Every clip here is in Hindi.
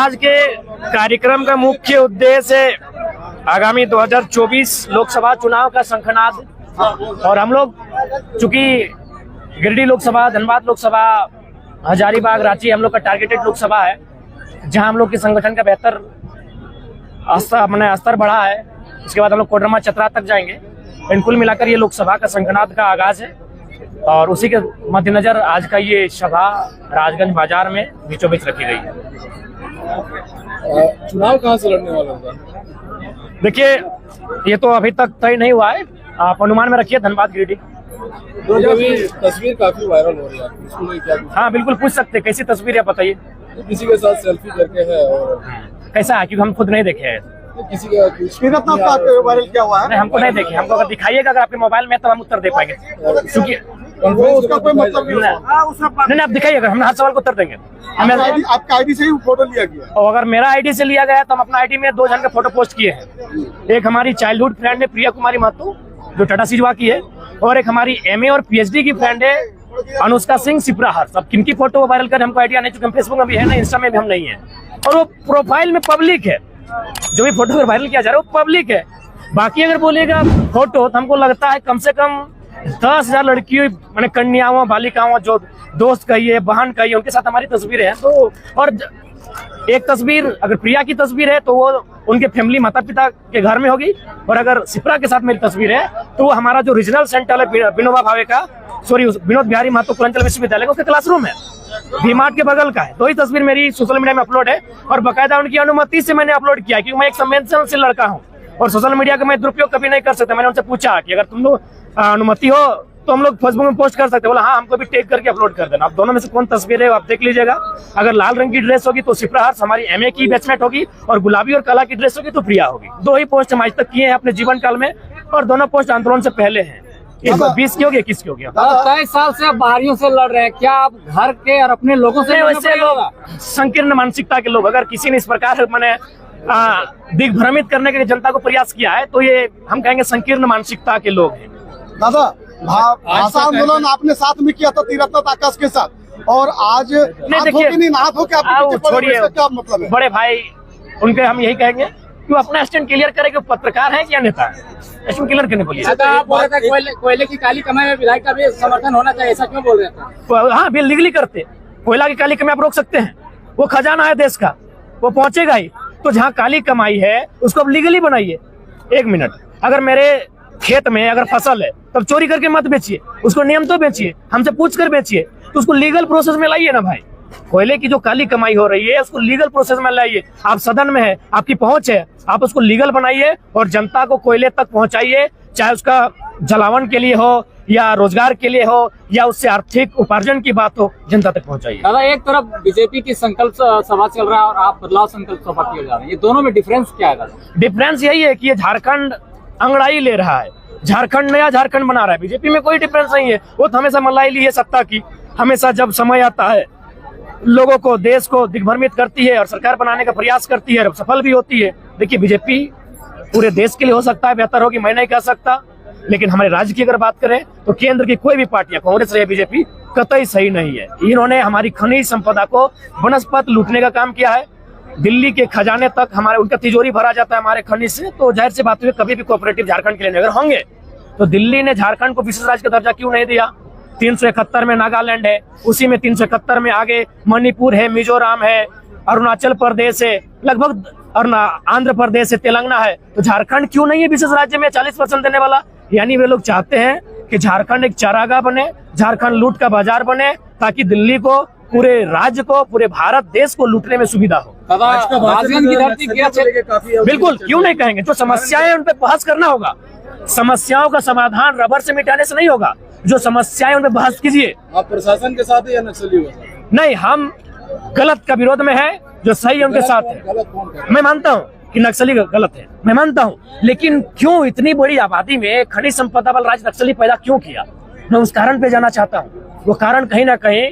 आज के कार्यक्रम का मुख्य उद्देश्य है आगामी 2024 लोकसभा चुनाव का शंखनाद। और हम लोग चूंकि गिरिडीह लोकसभा, धनबाद लोकसभा, हजारीबाग, रांची हम लोग का टारगेटेड लोकसभा है, जहां हम लोग के संगठन का बेहतर स्तर बढ़ा है। उसके बाद हम लोग कोडरमा, चतरा तक जाएंगे। इन कुल मिलाकर ये लोकसभा का शंखनाद का आगाज है और उसी के मद्देनजर आज का ये सभा राजगंज बाजार में बीचों बीच रखी गई है। चुनाव कहाँ से लड़ने वाला होगा? देखिए, ये तो अभी तक तय नहीं हुआ है, आप अनुमान में रखिए धनबाद गिरिडीह। तस्वीर काफी वायरल हो रही है, इसको क्या? हाँ बिल्कुल, पूछ सकते हैं कैसी तस्वीर है बताइए। किसी के साथ सेल्फी करके है और कैसा है, क्योंकि हम खुद नहीं देखे हैं। किसी का वायरल क्या हुआ है? नहीं, हमको नहीं देखे। हमको अगर दिखाइएगा अगर आपके मोबाइल में, तब हम उत्तर दे पाएंगे, क्योंकि उसका कोई मतलब नहीं। नहीं, आप दिखाइएगा, हम हर सवाल को उत्तर देंगे। आपका आईडी से ही फोटो लिया गया? और अगर मेरा आईडी से लिया गया तो हम अपना आईडी में 2 जन के फोटो पोस्ट किए हैं। एक हमारी चाइल्डहुड फ्रेंड है प्रिया कुमारी महतो, जो टाटा सिजवा की है, और एक हमारी एमए और पीएचडी की फ्रेंड है अनुष्का सिंह सिपराहर। सब किनकी फोटो वायरल कर हमको आइडिया नहीं, चूंकि हम फेसबुक में भी है ना, इंस्टा में भी हम नहीं है। और वो प्रोफाइल में पब्लिक है, जो भी फोटो वायरल किया जा रहा है वो पब्लिक है। बाकी अगर बोलेगा फोटो, तो हमको लगता है कम से कम 10,000 लड़कियों, मैंने कन्याओं, बालिकाओं, जो दोस्त कहिए, बहन कहिए, उनके साथ हमारी तस्वीरें हैं। तो और एक तस्वीर अगर प्रिया की तस्वीर है तो वो उनके फैमिली, माता पिता के घर में होगी, और अगर सिप्रा के साथ मेरी तस्वीर है तो वो हमारा जो रीजनल सेंटर है विनोबा भावे का, विनोद बिहारी महतो पूर्वांचल विश्वविद्यालय का, उसके क्लासरूम है, वी-मार्ट के बगल का है। तो ये तस्वीर मेरी सोशल मीडिया में अपलोड है और बाकायदा उनकी अनुमति से मैंने अपलोड किया, क्योंकि मैं एक संवेदनशील लड़का हूँ और सोशल मीडिया का मैं दुरुपयोग कभी नहीं कर सकता। मैंने उनसे पूछा कि अगर तुम लोग अनुमति हो तो हम लोग फेसबुक में पोस्ट कर सकते हैं। बोला हाँ, हमको भी टैग करके अपलोड कर देना। अब दोनों में से कौन तस्वीर है आप देख लीजिएगा। अगर लाल रंग की ड्रेस होगी तो सिप्रा हर्ष हमारी एमए की बैचमेट होगी, और गुलाबी और काला की ड्रेस होगी तो प्रिया होगी। 2 ही पोस्ट हम आज तक किए हैं अपने जीवन काल में, और दोनों पोस्ट आंदोलन से पहले हैं। 20 की होगी, 21 की होगी। 23 साल से आप बाहरियों से लड़ रहे हैं, क्या आप घर के और अपने लोगों से? वैसे लोग संकीर्ण मानसिकता के लोग, अगर किसी ने इस प्रकार मैंने दिग्भ्रमित करने के जनता को प्रयास किया है तो ये हम कहेंगे संकीर्ण मानसिकता के लोग हैं। दादा, भाषा आंदोलन आपने साथ में किया था तीरथ आकाश के साथ, और आज नहीं देखिए, छोड़िए, क्या मतलब है? बड़े भाई उनके हम यही कहेंगे कि वो अपना स्टैंड क्लियर करे कि पत्रकार है या नेता है, स्टैंड क्लियर करने बोलिए। आप बोल रहे थे कोयले की काली कमाई में विधायक का भी समर्थन होना चाहिए, ऐसा क्यों बोल रहे थे? हाँ, बिल लीगली करते। कोयला की काली कमाई आप रोक सकते हैं, वो खजाना है देश का, वो पहुंचेगा ही। तो जहाँ काली कमाई है उसको अब लीगली बनाइए। 1 मिनट, अगर मेरे खेत में अगर फसल है तब चोरी करके मत बेचिए, उसको नियम तो बेचिए, हमसे पूछ कर बेचिए, तो उसको लीगल प्रोसेस में लाइए ना भाई। कोयले की जो काली कमाई हो रही है उसको लीगल प्रोसेस में लाइए। आप सदन में है, आपकी पहुंच है, आप उसको लीगल बनाइए और जनता को कोयले तक पहुंचाइए, चाहे उसका जलावन के लिए हो या रोजगार के लिए हो या उससे आर्थिक उपार्जन की बात हो, जनता तक पहुंचाइए। दादा, एक तरफ बीजेपी की संकल्प सभा चल रहा है और आप बदलाव संकल्प सभा किए जा रहे हैं, ये दोनों में डिफरेंस क्या है दादा? डिफरेंस यही है कि ये झारखंड अंगड़ाई ले रहा है, झारखंड नया झारखंड बना रहा है। बीजेपी में कोई डिफरेंस नहीं है, वो तो हमेशा मलाई ली है सत्ता की। हमेशा जब समय आता है लोगों को, देश को दिग्भ्रमित करती है और सरकार बनाने का प्रयास करती है और सफल भी होती है। देखिए, बीजेपी पूरे देश के लिए हो सकता है बेहतर होगी, मैं नहीं कह सकता, लेकिन हमारे राज्य की अगर बात करें तो केंद्र की कोई भी पार्टियां, कांग्रेस या बीजेपी, कतई सही नहीं है। इन्होंने हमारी खनिज संपदा को वनस्पत लूटने का काम किया है। दिल्ली के खजाने तक हमारे, उनका तिजोरी भरा जाता है हमारे खनिज से। तो जाहिर सी बात हुई, कभी भी कोऑपरेटिव झारखंड के लिए अगर होंगे तो दिल्ली ने झारखंड को विशेष राज्य का दर्जा क्यों नहीं दिया? 371 में नागालैंड है, उसी में 371 में आगे मणिपुर है, मिजोरम है, अरुणाचल प्रदेश है, लगभग आंध्र प्रदेश है, तेलंगाना है। तो झारखंड क्यों नहीं है विशेष राज्य में 40% देने वाला? यानी वे लोग चाहते हैं कि झारखंड एक चारागाह बने, झारखंड लूट का बाजार बने, ताकि दिल्ली को, पूरे राज्य को, पूरे भारत देश को लूटने में सुविधा हो। बिल्कुल, क्यों नहीं कहेंगे? जो समस्याएं उन पर बहस करना होगा। समस्याओं का समाधान रबर से मिटाने से नहीं होगा, जो समस्याएं उन पर बहस कीजिए। आप प्रशासन के साथ या नक्सली? नहीं, हम गलत का विरोध में है, जो सही है उनके साथ है। मैं मानता हूँ कि नक्सली गलत है, मैं मानता हूँ, लेकिन क्यों इतनी बड़ी आबादी में खनिज संपदा वाला राज्य नक्सली पैदा क्यों किया? मैं उस कारण पे जाना चाहता हूँ। वो कारण कहीं ना कहीं,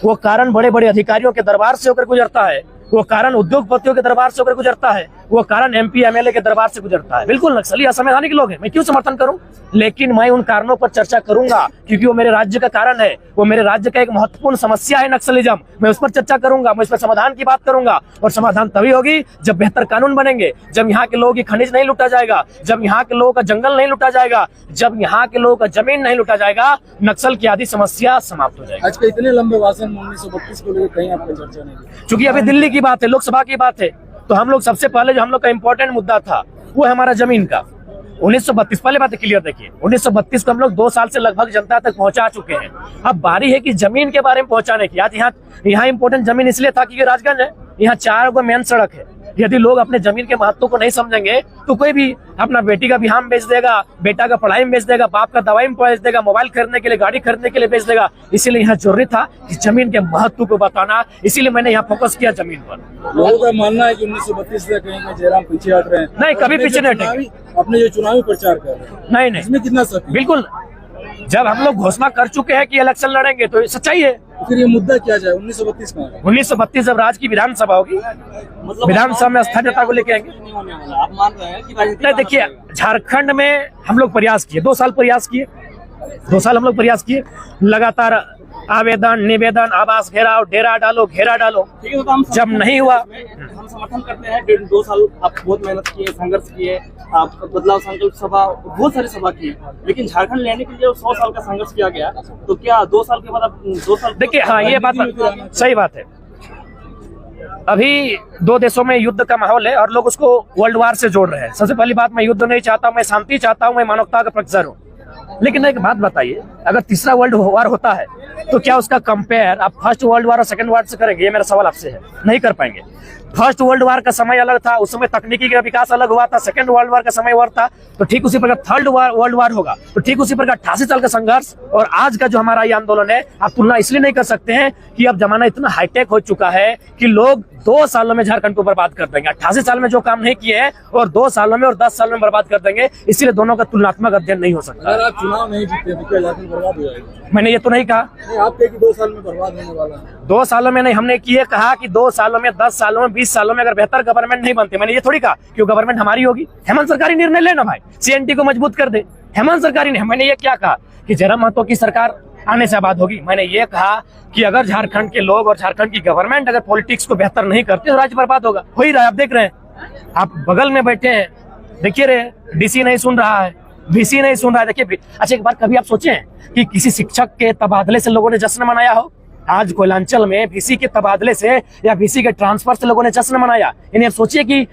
वो कारण बड़े बड़े अधिकारियों के दरबार से होकर गुजरता है, वो कारण उद्योगपतियों के दरबार से होकर गुजरता है, वो कारण MP MLA के दरबार से गुजरता है। बिल्कुल नक्सली असंवैधानिक लोग हैं, मैं क्यों समर्थन करूं? लेकिन मैं उन कारणों पर चर्चा करूंगा क्योंकि वो मेरे राज्य का कारण है, वो मेरे राज्य का एक महत्वपूर्ण समस्या है नक्सलिज्म। मैं उस पर चर्चा करूंगा, मैं उस पर समाधान की बात करूंगा, और समाधान तभी होगी जब बेहतर कानून बनेंगे, जब यहाँ के लोगों की खनिज नहीं लूटा जाएगा, जब यहाँ के लोगों का जंगल नहीं लूटा जाएगा, जब यहाँ के लोगों का जमीन नहीं लूटा जाएगा, नक्सल की आदि समस्या समाप्त हो जाएगी। आज के इतने लंबे भाषण 1932 को लेकर कहीं आपकी चर्चा नहीं की। चूंकि अभी दिल्ली की बात है, लोकसभा की बात है, तो हम लोग सबसे पहले जो हम लोग का इंपॉर्टेंट मुद्दा था वो है हमारा जमीन का। 1932 पहले बात क्लियर देखिए, 1932 को हम लोग 2 साल से लगभग जनता तक पहुंचा चुके हैं। अब बारी है कि जमीन के बारे में पहुंचाने की। आज यहाँ इंपॉर्टेंट जमीन इसलिए था कि राजगंज है, यहाँ 4 गो मेन सड़क है। यदि लोग अपने जमीन के महत्व को नहीं समझेंगे तो कोई भी अपना बेटी का बिहार में बेच देगा, बेटा का पढ़ाई में बेच देगा, बाप का दवाई में बेच देगा, मोबाइल खरीदने के लिए, गाड़ी खरीदने के लिए बेच देगा। इसीलिए यहाँ जरूरी था कि जमीन के महत्व को बताना, इसीलिए मैंने यहाँ फोकस किया जमीन पर। लोगों का मानना है कि 1932 से कहीं जयराम पीछे हट रहे हैं। नहीं, कभी पीछे नहीं हटेंगे। अपने जो चुनावी प्रचार कर रहे हैं, नहीं, इसमें कितना सच है? बिल्कुल। जब हम लोग घोषणा कर चुके हैं कि इलेक्शन लड़ेंगे तो सच्चाई है। फिर ये मुद्दा क्या जाए? 1932 कहाँ है? 1932 जब राज्य की विधानसभा होगी, विधानसभा में स्थानीयता को लेके आएंगे। आप मान रहे हैं कि नहीं, देखिए झारखंड में हम लोग प्रयास किए, 2 साल प्रयास किए, 2 साल हम लोग प्रयास किए, लगातार आवेदन, निवेदन, आवास घेराव, डेरा डालो, घेरा डालो, जब नहीं हुआ। हम समर्थन करते हैं। 1.5-2 साल आप बहुत मेहनत किए, संघर्ष किए, आप बदलाव संकल्प सभा, बहुत सारी सभा की, लेकिन झारखंड लेने के लिए 100 साल का संघर्ष किया गया। तो क्या 2 साल के बाद आप 2 साल? देखिए, हाँ, ये बात सही बात है। अभी 2 देशों में युद्ध का माहौल है और लोग उसको वर्ल्ड वार से जोड़ रहे हैं। सबसे पहली बात, मैं युद्ध नहीं चाहता हूँ, मैं शांति चाहता हूँ, मैं मानवता का पक्षधर हूँ। लेकिन एक बात बताइए, अगर तीसरा वर्ल्ड वार होता है तो क्या उसका कंपेयर आप फर्स्ट वर्ल्ड वार और सेकंड वार से करेंगे? ये मेरा सवाल आपसे है। नहीं कर पाएंगे। फर्स्ट वर्ल्ड वार का समय अलग था, उस समय तकनीकी का विकास अलग हुआ था। सेकंड वर्ल्ड वार का समय और था, तो ठीक उसी प्रकार थर्ड वर्ल्ड वार होगा तो ठीक उसी प्रकार 88 साल का संघर्ष और आज का जो हमारा ये आंदोलन है, आप तुलना इसलिए नहीं कर सकते हैं कि अब जमाना इतना हाईटेक हो चुका है कि लोग 2 सालों में झारखंड को बर्बाद कर देंगे। 88 साल में जो काम नहीं किए हैं और 2 सालों में और 10 साल में बर्बाद कर देंगे, इसलिए दोनों का तुलनात्मक अध्ययन नहीं हो सकता। अगर आप चुनाव नहीं जीतते तो क्या झारखंड बर्बाद हो जाएगा? मैंने ये तो नहीं कहा। आप कहे कि 2 साल में बर्बाद होने वाला है। 2 सालों में नहीं, हमने ये कहा कि 2 सालों में, 10 सालों में, 20 सालों में अगर बेहतर गवर्नमेंट नहीं बनते। मैंने ये थोड़ी कहा कि गवर्नमेंट हमारी होगी। हेमंत सरकारी निर्णय लेना भाई, CNT को मजबूत कर दे। हेमंत सरकारी ने, मैंने ये क्या कहा कि जयराम महतो की सरकार आने से आबाद होगी। मैंने ये कहा कि अगर झारखंड के लोग और झारखंड की गवर्नमेंट अगर पॉलिटिक्स को बेहतर नहीं करते तो राज्य बर्बाद होगा। हो ही रहा है, आप देख रहे हैं, आप बगल में बैठे हैं, देखिए रहे, DC नहीं सुन रहा है, VC नहीं सुन रहा है। देखिए, अच्छा एक बार कभी आप सोचे हैं कि किसी शिक्षक के तबादले से लोगों ने जश्न मनाया हो? आज कोयलांचल में VC के तबादले से या VC के ट्रांसफर से लोगों ने जश्न मनाया। यानी आप सोचिए कि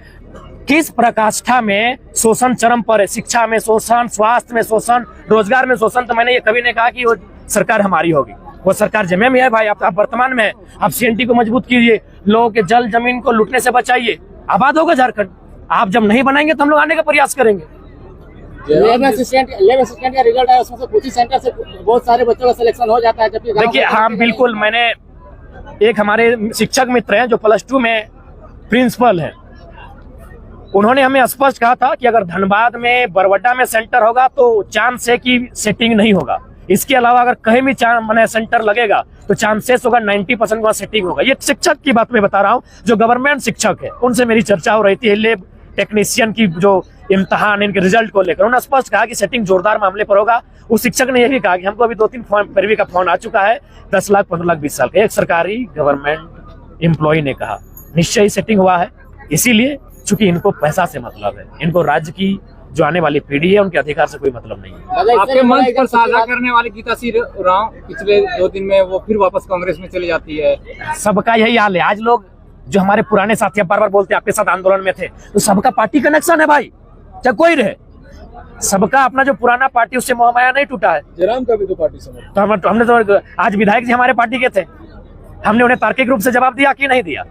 किस प्रकाष्ठा में शोषण चरम पर है। शिक्षा में शोषण, स्वास्थ्य में शोषण, रोजगार में शोषण। तो मैंने ये कभी नहीं कहा कि वो सरकार हमारी होगी। वो सरकार जमे में है भाई, आप वर्तमान में है। आप CNT को मजबूत कीजिए, लोगों के जल जमीन को लूटने से बचाइए, आबाद होगा झारखंड। आप जब नहीं बनाएंगे तो हम लोग आने का प्रयास करेंगे। लैब असिस्टेंट का रिजल्ट आया, उसमें से कोचिंग सेंटर से बहुत सारे बच्चों का सिलेक्शन हो जाता है। जबकि देखिए, हाँ बिल्कुल, मैंने एक हमारे शिक्षक मित्र हैं जो +2 में प्रिंसिपल हैं, उन्होंने हमें स्पष्ट कहा था कि अगर धनबाद में, बरवड्डा में सेंटर होगा तो चांस है कि सेटिंग नहीं होगा। इसके अलावा अगर कहीं भी सेंटर लगेगा तो चांसेस होगा 90% का सेटिंग होगा। ये शिक्षक की बात मैं बता रहा हूँ, जो गवर्नमेंट शिक्षक है, उनसे मेरी चर्चा हो रही थी लेब टेक्नीशियन की जो इम्तहान, इनके रिजल्ट को लेकर। उन्होंने स्पष्ट कहा कि सेटिंग जोरदार मामले पर होगा। उस शिक्षक ने यह भी कहा कि हमको अभी 2-3 पैरवी का फोन आ चुका है, 10 लाख 15 लाख 20 साल का। एक सरकारी गवर्नमेंट एम्प्लॉय ने कहा निश्चय ही सेटिंग हुआ है, इसीलिए चूंकि इनको पैसा से मतलब है, इनको राज्य की जो आने वाली पीढ़ी है उनके अधिकार से कोई मतलब नहीं है। आपके मंच पर साझा करने वाली गीता सिंह राव पिछले 2 दिन में वो फिर वापस कांग्रेस में चली जाती है। सबका यही हाल है। आज लोग जो हमारे पुराने साथी बार-बार बोलते हैं आपके साथ आंदोलन में थे, तो सबका पार्टी कनेक्शन है भाई, चाहे कोई रहे, सबका अपना जो पुराना पार्टी उससे मोह माया नहीं टूटा है। जयराम का भी तो पार्टी समझ, तो हमने तो आज विधायक जी हमारे पार्टी के थे, हमने उन्हें तार्किक रूप से जवाब दिया कि नहीं दिया,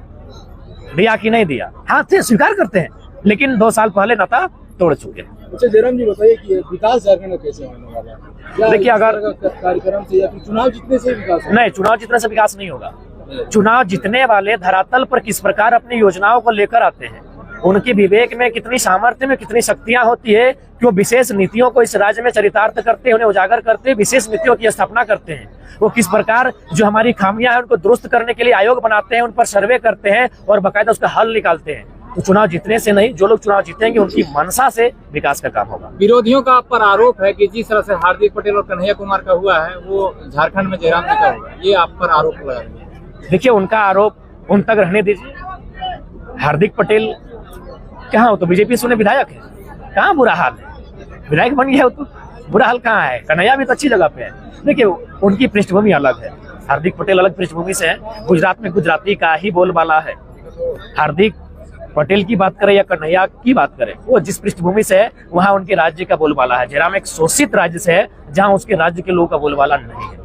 कि नहीं दिया। हाँ थे, स्वीकार करते हैं, लेकिन 2 साल पहले नाता तोड़ चुके हैं। अच्छा जयराम जी बताइए कि विकास झारखंड में कैसे होने वाला है? देखिए, अगर कार्यक्रम से या फिर चुनाव जीतने से विकास? नहीं, चुनाव जीतने से विकास नहीं होगा। चुनाव जीतने वाले धरातल पर किस प्रकार अपनी योजनाओं को लेकर आते हैं उनकी विवेक में कितनी सामर्थ्य में कितनी शक्तियां होती है कि वो विशेष नीतियों को इस राज्य में चरितार्थ करते हैं, उन्हें उजागर करते हैं, विशेष नीतियों की स्थापना करते हैं। वो किस प्रकार जो हमारी खामियां हैं उनको दुरुस्त करने के लिए आयोग बनाते हैं, उन पर सर्वे करते हैं और बाकायदा उसका हल निकालते हैं। तो चुनाव जीतने से नहीं, जो लोग चुनाव जीतेंगे उनकी मनसा से विकास का काम होगा। विरोधियों का आप पर आरोप है कि जिस तरह से हार्दिक पटेल और कन्हैया कुमार का हुआ है वो झारखंड में जयराम जी का होगा, ये आप पर आरोप लगा है। देखिए, उनका आरोप उन तक रहने दीजिए। हार्दिक पटेल कहाँ हो तो बीजेपी से विधायक है, कहाँ बुरा हाल है, विधायक बन गया हो तो बुरा हाल कहाँ है। कन्हैया भी तो अच्छी जगह पे है। देखिए, उनकी पृष्ठभूमि अलग है, हार्दिक पटेल अलग पृष्ठभूमि से है। गुजरात में गुजराती का ही बोलबाला है। हार्दिक पटेल की बात करें या कन्हैया की बात करें, वो जिस पृष्ठभूमि से है वहां उनके राज्य का बोलबाला है। जयराम एक शोषित राज्य से है जहां उसके राज्य के लोगों का बोलबाला नहीं है।